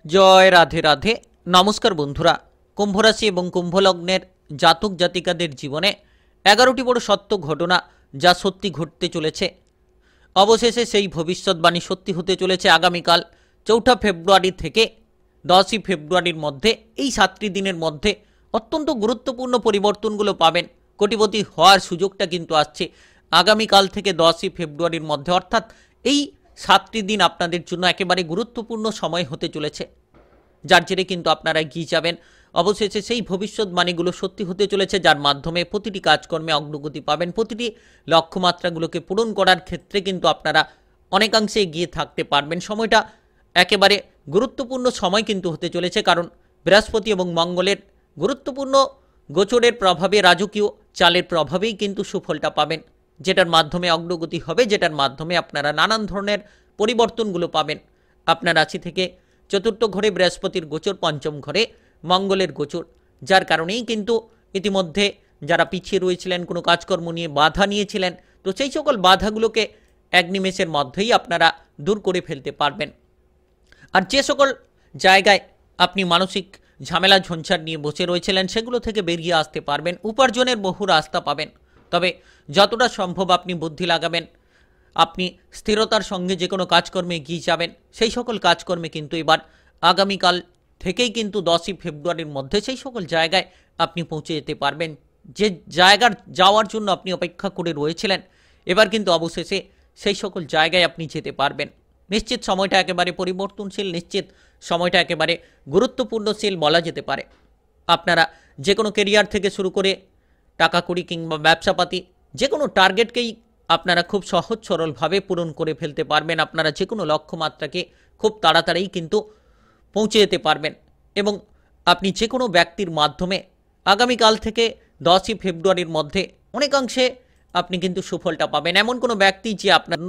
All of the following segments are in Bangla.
জয় রাধে রাধে। নমস্কার বন্ধুরা, কুম্ভ রাশি এবং কুম্ভ লগ্নের জাতক জাতিকাদের জীবনে 11টি বড় সত্য ঘটনা যা সত্যি ঘটতে চলেছে। অবশেষে সেই ভবিষ্যৎবাণী সত্যি হতে চলেছে। আগামীকাল 4 ফেব্রুয়ারি থেকে 10 ফেব্রুয়ারির মধ্যে এই 7টি দিনের মধ্যে অত্যন্ত গুরুত্বপূর্ণ পরিবর্তনগুলো পাবেন। কোটিপতি হওয়ার সুযোগটা কিন্তু আসছে আগামীকাল থেকে 10 ফেব্রুয়ারির মধ্যে, অর্থাৎ এই 7টি দিন আপনাদের জন্য একেবারে গুরুত্বপূর্ণ সময় হতে চলেছে, যার জেরে কিন্তু আপনারা এগিয়ে যাবেন। অবশেষে সেই ভবিষ্যৎবাণীগুলো সত্যি হতে চলেছে, যার মাধ্যমে প্রতিটি কাজকর্মে অগ্রগতি পাবেন। প্রতিটি লক্ষ্যমাত্রাগুলোকে পূরণ করার ক্ষেত্রে কিন্তু আপনারা অনেকাংশে এগিয়ে থাকতে পারবেন। সময়টা একেবারে গুরুত্বপূর্ণ সময় কিন্তু হতে চলেছে, কারণ বৃহস্পতি এবং মঙ্গলের গুরুত্বপূর্ণ গোচরের প্রভাবে, রাজকীয় চালের প্রভাবেই কিন্তু সুফলটা পাবেন, যেটার মাধ্যমে অগ্রগতি হবে, যেটার মাধ্যমে আপনারা নানান ধরনের পরিবর্তনগুলো পাবেন। আপনার রাশি থেকে চতুর্থ ঘরে বৃহস্পতির গোচর, পঞ্চম ঘরে মঙ্গলের গোচর, যার কারণেই কিন্তু ইতিমধ্যে যারা পিছিয়ে রয়েছিলেন, কোনো কাজকর্ম নিয়ে বাধা নিয়েছিলেন, তো সেই সকল বাধাগুলোকে এক নিমেষের মধ্যেই আপনারা দূর করে ফেলতে পারবেন। আর যে সকল জায়গায় আপনি মানসিক ঝামেলা ঝঞ্ঝাট নিয়ে বসে রয়েছিলেন, সেগুলো থেকে বেরিয়ে আসতে পারবেন। উপার্জনের বহু রাস্তা পাবেন। তবে যতটা সম্ভব আপনি বুদ্ধি লাগাবেন, আপনি স্থিরতার সঙ্গে যে কোনো কাজকর্মে এগিয়ে যাবেন। সেই সকল কাজকর্মে কিন্তু এবার আগামীকাল থেকেই কিন্তু 10 ফেব্রুয়ারির মধ্যে সেই সকল জায়গায় আপনি পৌঁছে যেতে পারবেন। যে জায়গার যাওয়ার জন্য আপনি অপেক্ষা করে রয়েছিলেন, এবার কিন্তু অবশেষে সেই সকল জায়গায় আপনি যেতে পারবেন। নিশ্চিত সময়টা একেবারে পরিবর্তনশীল, নিশ্চিত সময়টা একেবারে গুরুত্বপূর্ণশীল বলা যেতে পারে। আপনারা যে কোনো কেরিয়ার থেকে শুরু করে টাকা কড়ি কিংবা ব্যবসাপাতি যে কোনো টার্গেটকেই আপনারা খুব সহজ সরলভাবে পূরণ করে ফেলতে পারবেন। আপনারা যে কোনো লক্ষ্যমাত্রাকে খুব তাড়াতাড়ি কিন্তু পৌঁছে যেতে পারবেন, এবং আপনি যে কোনো ব্যক্তির মাধ্যমে আগামীকাল থেকে 10 ফেব্রুয়ারির মধ্যে অনেকাংশে আপনি কিন্তু সুফলটা পাবেন। এমন কোনো ব্যক্তি যে আপনার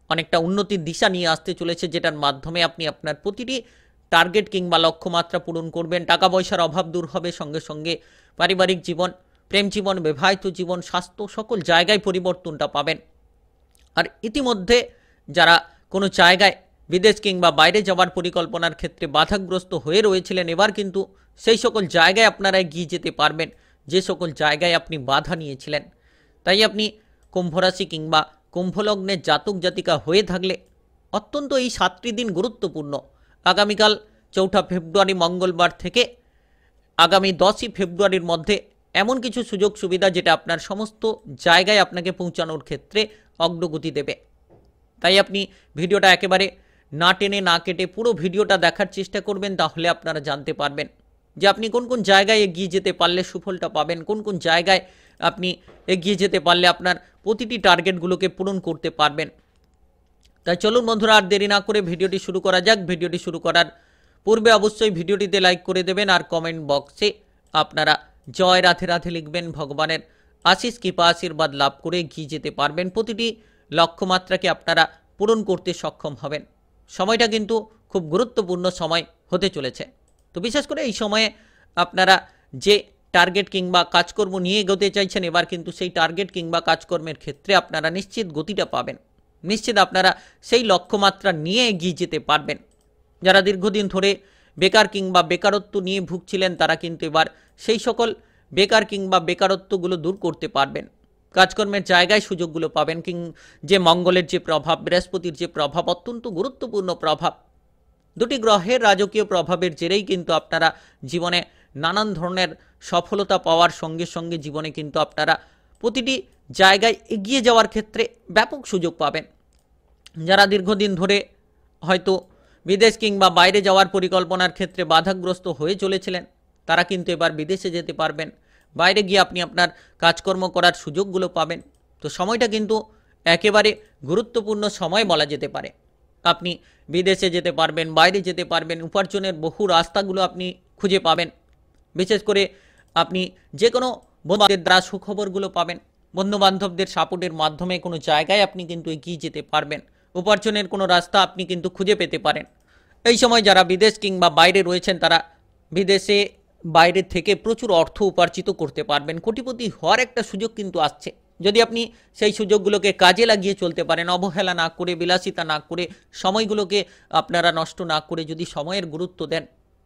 অনেকটা উন্নতির দিশা নিয়ে আসতে চলেছে, যেটার মাধ্যমে আপনি আপনার প্রতিটি টার্গেট কিংবা লক্ষ্যমাত্রা পূরণ করবেন। টাকা পয়সার অভাব দূর হবে, সঙ্গে সঙ্গে পারিবারিক জীবন, প্রেম জীবন, বিবাহিত জীবন, স্বাস্থ্য সকল জায়গায় পরিবর্তনটা পাবেন। আর ইতিমধ্যে যারা কোনো জায়গায় বিদেশ কিংবা বাইরে যাওয়ার পরিকল্পনার ক্ষেত্রে বাধাগ্রস্ত হয়ে রয়েছিলেন, এবার কিন্তু সেই সকল জায়গায় আপনারা এগিয়ে যেতে পারবেন, যে সকল জায়গায় আপনি বাধা নিয়েছিলেন। তাই আপনি কুম্ভ রাশি কিংবা কুম্ভলগ্নের জাতক জাতিকা হয়ে থাকলে অত্যন্ত এই 7টি দিন গুরুত্বপূর্ণ। আগামীকাল 4 ফেব্রুয়ারি মঙ্গলবার থেকে আগামী 10 ফেব্রুয়ারির মধ্যে এমন কিছু সুযোগ সুবিধা যেটা আপনার সমস্ত জায়গায় আপনাকে পৌঁছানোর ক্ষেত্রে অগ্রগতি দেবে। তাই আপনি ভিডিওটা একেবারে না টেনে না কেটে পুরো ভিডিওটা দেখার চেষ্টা করবেন, তাহলে আপনারা জানতে পারবেন যে আপনি কোন কোন জায়গায় এগিয়ে যেতে পারলে সুফলটা পাবেন, কোন কোন জায়গায় আপনি এগিয়ে যেতে পারলে আপনার প্রতিটি টার্গেটগুলোকে পূরণ করতে পারবেন। তাই চলুন বন্ধুরা, আর দেরি না করে ভিডিওটি শুরু করা যাক। ভিডিওটি শুরু করার পূর্বে অবশ্যই ভিডিওটিতে লাইক করে দেবেন, আর কমেন্ট বক্সে আপনারা জয় রাধে রাধে লিখবেন। ভগবানের আশিস কৃপা আশীর্বাদ লাভ করে এগিয়ে যেতে পারবেন। প্রতিটি লক্ষ্যমাত্রাকে আপনারা পূরণ করতে সক্ষম হবেন। সময়টা কিন্তু খুব গুরুত্বপূর্ণ সময় হতে চলেছে। তো বিশেষ করে এই সময়ে আপনারা যে টার্গেট কিংবা কাজকর্ম নিয়ে এগোতে চাইছেন, এবার কিন্তু সেই টার্গেট কিংবা কাজকর্মের ক্ষেত্রে আপনারা নিশ্চিত গতিটা পাবেন। নিশ্চিত আপনারা সেই লক্ষ্যমাত্রা নিয়ে এগিয়ে যেতে পারবেন। যারা দীর্ঘদিন ধরে বেকার কিংবা বেকারত্ব নিয়ে ভুগছিলেন, তারা কিন্তু এবার সেই সকল বেকার কিংবা বেকারত্বগুলো দূর করতে পারবেন। কাজকর্মের জায়গায় সুযোগগুলো পাবেন। যে মঙ্গলের যে প্রভাব, বৃহস্পতির যে প্রভাব, অত্যন্ত গুরুত্বপূর্ণ প্রভাব, দুটি গ্রহের রাজকীয় প্রভাবের জেরেই কিন্তু আপনারা জীবনে নানান ধরনের সফলতা পাওয়ার সঙ্গে সঙ্গে জীবনে কিন্তু আপনারা প্রতিটি জায়গায় এগিয়ে যাওয়ার ক্ষেত্রে ব্যাপক সুযোগ পাবেন। যারা দীর্ঘদিন ধরে হয়তো বিদেশ কিংবা বাইরে যাওয়ার পরিকল্পনার ক্ষেত্রে বাধাগ্রস্ত হয়ে চলেছিলেন, তারা কিন্তু এবার বিদেশে যেতে পারবেন। বাইরে গিয়ে আপনি আপনার কাজকর্ম করার সুযোগগুলো পাবেন। তো সময়টা কিন্তু একেবারে গুরুত্বপূর্ণ সময় বলা যেতে পারে। আপনি বিদেশে যেতে পারবেন, বাইরে যেতে পারবেন, উপার্জনের বহু রাস্তাগুলো আপনি খুঁজে পাবেন। বিশেষ করে আপনি যে কোনো বন্ধুদের দ্বারা সুখবরগুলো পাবেন। বন্ধুবান্ধবদের সাপোর্টের মাধ্যমে কোনো জায়গায় আপনি কিন্তু এগিয়ে যেতে পারবেন। উপার্জনের কোনো রাস্তা আপনি কিন্তু খুঁজে পেতে পারেন। এই সময় যারা বিদেশ কিংবা বাইরে রয়েছেন, তারা বিদেশে বাইরে থেকে প্রচুর অর্থ উপার্জিত করতে পারবেন। কোটিপতি হওয়ার একটা সুযোগ কিন্তু আসছে। যদি আপনি সেই সুযোগগুলোকে কাজে লাগিয়ে চলতে পারেন, অবহেলা না করে, বিলাসিতা না করে, সময়গুলোকে আপনারা নষ্ট না করে যদি সময়ের গুরুত্ব দেন,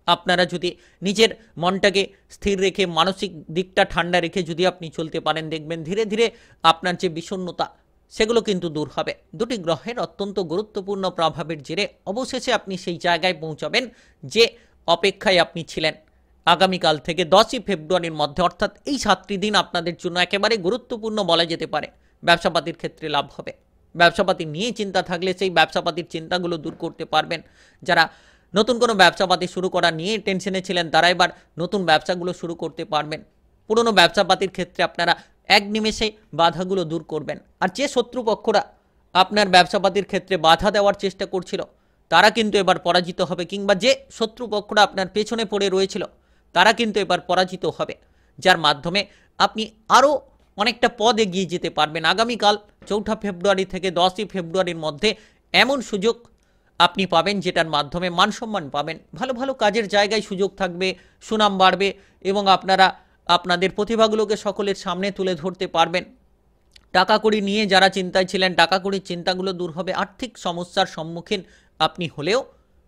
আপনারা যদি নিজের মনটাকে স্থির রেখে, মানসিক দিকটা ঠান্ডা রেখে যদি আপনি চলতে পারেন, দেখবেন ধীরে ধীরে আপনার যে বিষণ্ণতা সেগুলো কিন্তু দূর হবে। দুটি গ্রহের অত্যন্ত গুরুত্বপূর্ণ প্রভাবের জেরে অবশেষে আপনি সেই জায়গায় পৌঁছাবেন যে অপেক্ষায় আপনি ছিলেন। আগামীকাল থেকে 10ই ফেব্রুয়ারির মধ্যে, অর্থাৎ এই 7টি দিন আপনাদের জন্য একেবারে গুরুত্বপূর্ণ বলা যেতে পারে। ব্যবসাপাতির ক্ষেত্রে লাভ হবে। ব্যবসাপাতি নিয়ে চিন্তা থাকলে সেই ব্যবসাপাতির চিন্তাগুলো দূর করতে পারবেন। যারা নতুন কোনো ব্যবসাপাতি শুরু করা নিয়ে টেনশনে ছিলেন, তারা এবার নতুন ব্যবসাগুলো শুরু করতে পারবেন। পুরনো ব্যবসাপাতির ক্ষেত্রে আপনারা এক নিমেষে বাধাগুলো দূর করবেন। আর যে শত্রুপক্ষরা আপনার ব্যবসাপাতির ক্ষেত্রে বাধা দেওয়ার চেষ্টা করছিল, তারা কিন্তু এবার পরাজিত হবে, কিংবা যে শত্রুপক্ষরা আপনার পেছনে পড়ে রয়েছিল তারা কিন্তু এবার পরাজিত হবে, যার মাধ্যমে আপনি আরও অনেকটা পদ এগিয়ে যেতে পারবেন। আগামীকাল 4 ফেব্রুয়ারি থেকে 10ই ফেব্রুয়ারির মধ্যে এমন সুযোগ আপনি পাবেন যেটার মাধ্যমে মানসম্মান পাবেন, ভালো ভালো কাজের জায়গায় সুযোগ থাকবে, সুনাম বাড়বে এবং আপনারা আপনাদের প্রতিভাগুলোকে সকলের সামনে তুলে ধরতে পারবেন। টাকা কড়ি নিয়ে যারা চিন্তায় ছিলেন, টাকা কড়ির চিন্তাগুলো দূর হবে। আর্থিক সমস্যার সম্মুখীন আপনি হলেও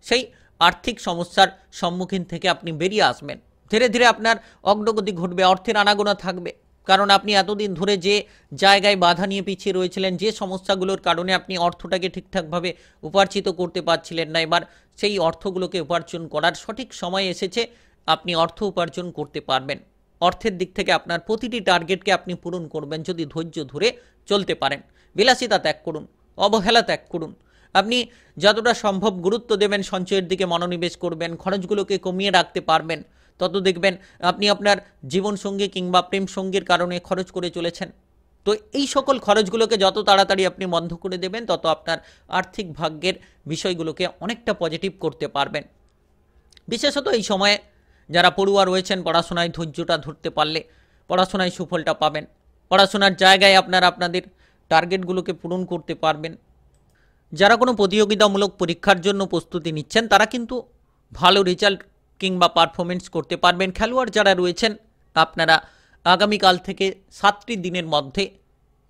সেই আর্থিক সমস্যার সম্মুখীন থেকে আপনি বেরিয়ে আসবেন। ধীরে ধীরে আপনার অগ্রগতি ঘটবে, অর্থের আনাগোনা থাকবে, কারণ আপনি এতদিন ধরে যে জায়গায় বাধা নিয়ে পিছিয়ে রয়েছিলেন, যে সমস্যাগুলোর কারণে আপনি অর্থটাকে ঠিকঠাকভাবে উপার্জিত করতে পারছিলেন না, এবার সেই অর্থগুলোকে উপার্জন করার সঠিক সময় এসেছে। আপনি অর্থ উপার্জন করতে পারবেন। অর্থের দিক থেকে আপনার প্রতিটি টার্গেটকে আপনি পূরণ করবেন যদি ধৈর্য ধরে চলতে পারেন। বিলাসিতা ত্যাগ করুন, অবহেলা ত্যাগ করুন। আপনি যতটা সম্ভব গুরুত্ব দেবেন, সঞ্চয়ের দিকে মনোনিবেশ করবেন, খরচগুলোকে কমিয়ে রাখতে পারবেন, তত দেখবেন আপনি আপনার জীবনসঙ্গী কিংবা প্রেম সঙ্গীর কারণে খরচ করে চলেছেন। তো এই সকল খরচগুলোকে যত তাড়াতাড়ি আপনি বন্ধ করে দেবেন, তত আপনার আর্থিক ভাগ্যের বিষয়গুলোকে অনেকটা পজিটিভ করতে পারবেন। বিশেষত এই সময়ে যারা পড়ুয়া রয়েছেন, পড়াশোনায় ধৈর্যটা ধরতে পারলে পড়াশোনায় সুফলটা পাবেন। পড়াশোনার জায়গায় আপনারা আপনাদের টার্গেটগুলোকে পূরণ করতে পারবেন। যারা কোনো প্রতিযোগিতামূলক পরীক্ষার জন্য প্রস্তুতি নিচ্ছেন, তারা কিন্তু ভালো রেজাল্ট কিংবা পারফরমেন্স করতে পারবেন। খেলোয়াড় যারা রয়েছেন, আপনারা আগামীকাল থেকে 7টি দিনের মধ্যে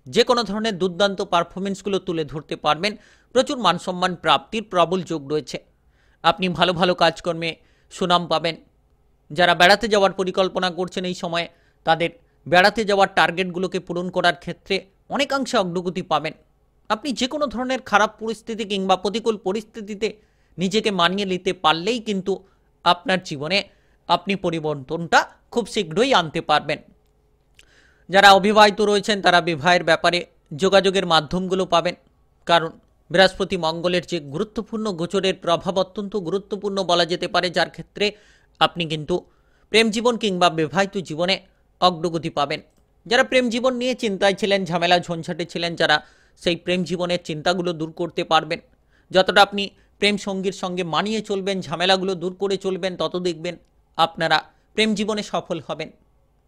যে কোনো ধরনের দুর্দান্ত পারফরমেন্সগুলো তুলে ধরতে পারবেন। প্রচুর মানসম্মান প্রাপ্তির প্রবল যোগ রয়েছে। আপনি ভালো ভালো কাজকর্মে সুনাম পাবেন। যারা বেড়াতে যাওয়ার পরিকল্পনা করছেন এই সময়ে, তাদের বেড়াতে যাওয়ার টার্গেটগুলোকে পূরণ করার ক্ষেত্রে অনেকাংশে অগ্রগতি পাবেন। আপনি যে কোনো ধরনের খারাপ পরিস্থিতি কিংবা প্রতিকূল পরিস্থিতিতে নিজেকে মানিয়ে নিতে পারলেই কিন্তু আপনার জীবনে আপনি পরিবর্তনটা খুব শীঘ্রই আনতে পারবেন। যারা অবিবাহিত রয়েছেন, তারা বিবাহের ব্যাপারে যোগাযোগের মাধ্যমগুলো পাবেন, কারণ বৃহস্পতি মঙ্গলের যে গুরুত্বপূর্ণ গোচরের প্রভাব অত্যন্ত গুরুত্বপূর্ণ বলা যেতে পারে, যার ক্ষেত্রে আপনি কিন্তু প্রেম জীবন কিংবা বিবাহিত জীবনে অগ্রগতি পাবেন। যারা প্রেম জীবন নিয়ে চিন্তায় ছিলেন, ঝামেলা ঝঞ্ঝাটে ছিলেন, যারা সেই প্রেম জীবনের চিন্তাগুলো দূর করতে পারবেন। যতটা আপনি প্রেম সঙ্গীর সঙ্গে মানিয়ে চলবেন, ঝামেলাগুলো দূর করে চলবেন, তত দেখবেন আপনারা প্রেম জীবনে সফল হবেন।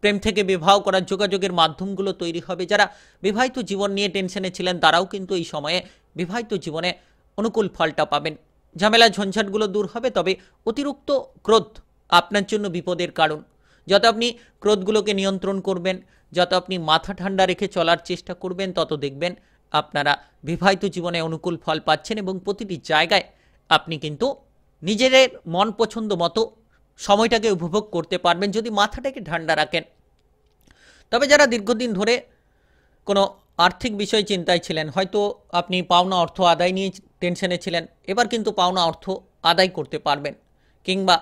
প্রেম থেকে বিবাহ করার যোগাযোগের মাধ্যমগুলো তৈরি হবে। যারা বিবাহিত জীবন নিয়ে টেনশনে ছিলেন, তারাও কিন্তু এই সময়ে বিবাহিত জীবনে অনুকূল ফলটা পাবেন। ঝামেলা ঝঞ্ঝাটগুলো দূর হবে, তবে অতিরিক্ত ক্রোধ আপনার জন্য বিপদের কারণ। যত আপনি ক্রোধগুলোকে নিয়ন্ত্রণ করবেন, যত আপনি মাথা ঠান্ডা রেখে চলার চেষ্টা করবেন, তত দেখবেন আপনারা বিবাহিত জীবনে অনুকূল ফল পাচ্ছেন এবং প্রতিটি জায়গায় আপনি কিন্তু নিজেদের মন পছন্দ মতো সময়টাকে উপভোগ করতে পারবেন যদি মাথাটাকে ঠান্ডা রাখেন। তবে যারা দীর্ঘদিন ধরে কোনো আর্থিক বিষয় চিন্তায় ছিলেন, হয়তো আপনি পাওনা অর্থ আদায় নিয়ে টেনশনে ছিলেন, এবার কিন্তু পাওনা অর্থ আদায় করতে পারবেন। কিংবা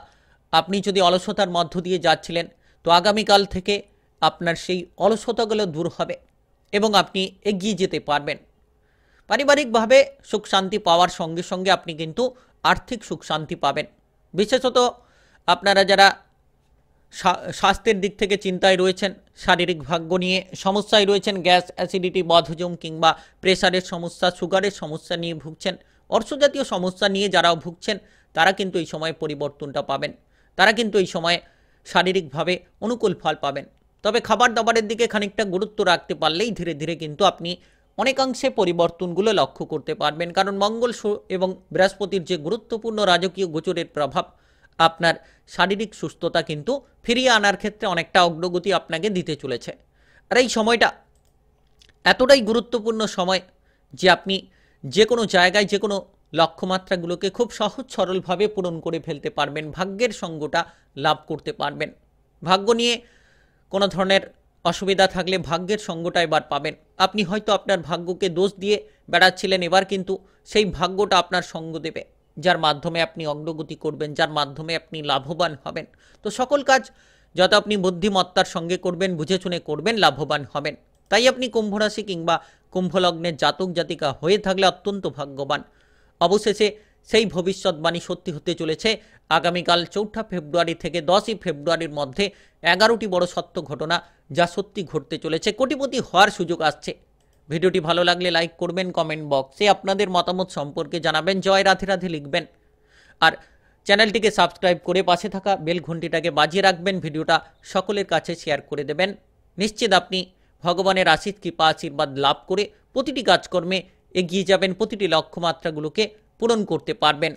আপনি যদি অলসতার মধ্য দিয়ে যাচ্ছিলেন, তো আগামীকাল থেকে আপনার সেই অলসতাগুলো দূর হবে এবং আপনি এগিয়ে যেতে পারবেন। পারিবারিকভাবে সুখ শান্তি পাওয়ার সঙ্গে সঙ্গে আপনি কিন্তু আর্থিক সুখ শান্তি পাবেন। বিশেষত আপনারা যারা স্বাস্থ্যের দিক থেকে চিন্তায় রয়েছেন, শারীরিক ভাগ্য নিয়ে সমস্যায় রয়েছেন, গ্যাস, অ্যাসিডিটি, বদহজম কিংবা প্রেসারের সমস্যা, সুগারের সমস্যা নিয়ে ভুগছেন, অর্থজাতীয় সমস্যা নিয়ে যারাও ভুগছেন, তারা কিন্তু এই সময়ে পরিবর্তনটা পাবেন। তারা কিন্তু এই সময়ে শারীরিকভাবে অনুকূল ফল পাবেন। তবে খাবার দাবারের দিকে খানিকটা গুরুত্ব রাখতে পারলেই ধীরে ধীরে কিন্তু আপনি অনেকাংশে পরিবর্তনগুলো লক্ষ্য করতে পারবেন, কারণ মঙ্গল এবং বৃহস্পতির যে গুরুত্বপূর্ণ রাজকীয় গোচরের প্রভাব আপনার শারীরিক সুস্থতা কিন্তু ফিরিয়ে আনার ক্ষেত্রে অনেকটা অগ্রগতি আপনাকে দিতে চলেছে। আর এই সময়টা এতটাই গুরুত্বপূর্ণ সময় যে আপনি যে কোনো জায়গায় যে কোনো লক্ষ্যমাত্রাগুলোকে খুব সহজ সরলভাবে পূরণ করে ফেলতে পারবেন, ভাগ্যের সঙ্গটা লাভ করতে পারবেন। ভাগ্য নিয়ে কোনো ধরনের অসুবিধা থাকলে ভাগ্যের সঙ্গটা এবার পাবেন। আপনি হয়তো আপনার ভাগ্যকে দোষ দিয়ে বেড়াচ্ছিলেন, এবার কিন্তু সেই ভাগ্যটা আপনার সঙ্গ দেবে, যার মাধ্যমে আপনি অগ্রগতি করবেন, যার মাধ্যমে আপনি লাভবান হবেন। তো সকল কাজ যত আপনি বুদ্ধিমত্তার সঙ্গে করবেন, বুঝে শুনে করবেন, লাভবান হবেন। তাই আপনি কুম্ভ রাশি কিংবা কুম্ভ লগ্নের জাতক জাতিকা হয়ে থাকলে অত্যন্ত ভাগ্যবান। অবশেষে সেই ভবিষ্যৎবাণী সত্যি হতে চলেছে। আগামীকাল 4 ফেব্রুয়ারি থেকে 10 ফেব্রুয়ারির মধ্যে 11টি বড় সত্য ঘটনা যা সত্যি ঘটতে চলেছে। কোটিপতি হওয়ার সুযোগ আসছে। ভিডিওটি ভালো লাগলে লাইক করবেন, কমেন্ট বক্সে আপনাদের মতামত সম্পর্কে জানাবেন, জয় রাধে রাধে লিখবেন। আর চ্যানেলটিকে সাবস্ক্রাইব করে পাশে থাকা বেল ঘন্টিটাকে বাজিয়ে রাখবেন, ভিডিওটা সকলের কাছে শেয়ার করে দেবেন। নিশ্চিত আপনি ভগবানের আশীষ কৃপা আশীর্বাদ লাভ করে প্রতিটি কাজকর্মে এগিয়ে যাবেন, প্রতিটি লক্ষ্যমাত্রাগুলোকে পূরণ করতে পারবেন।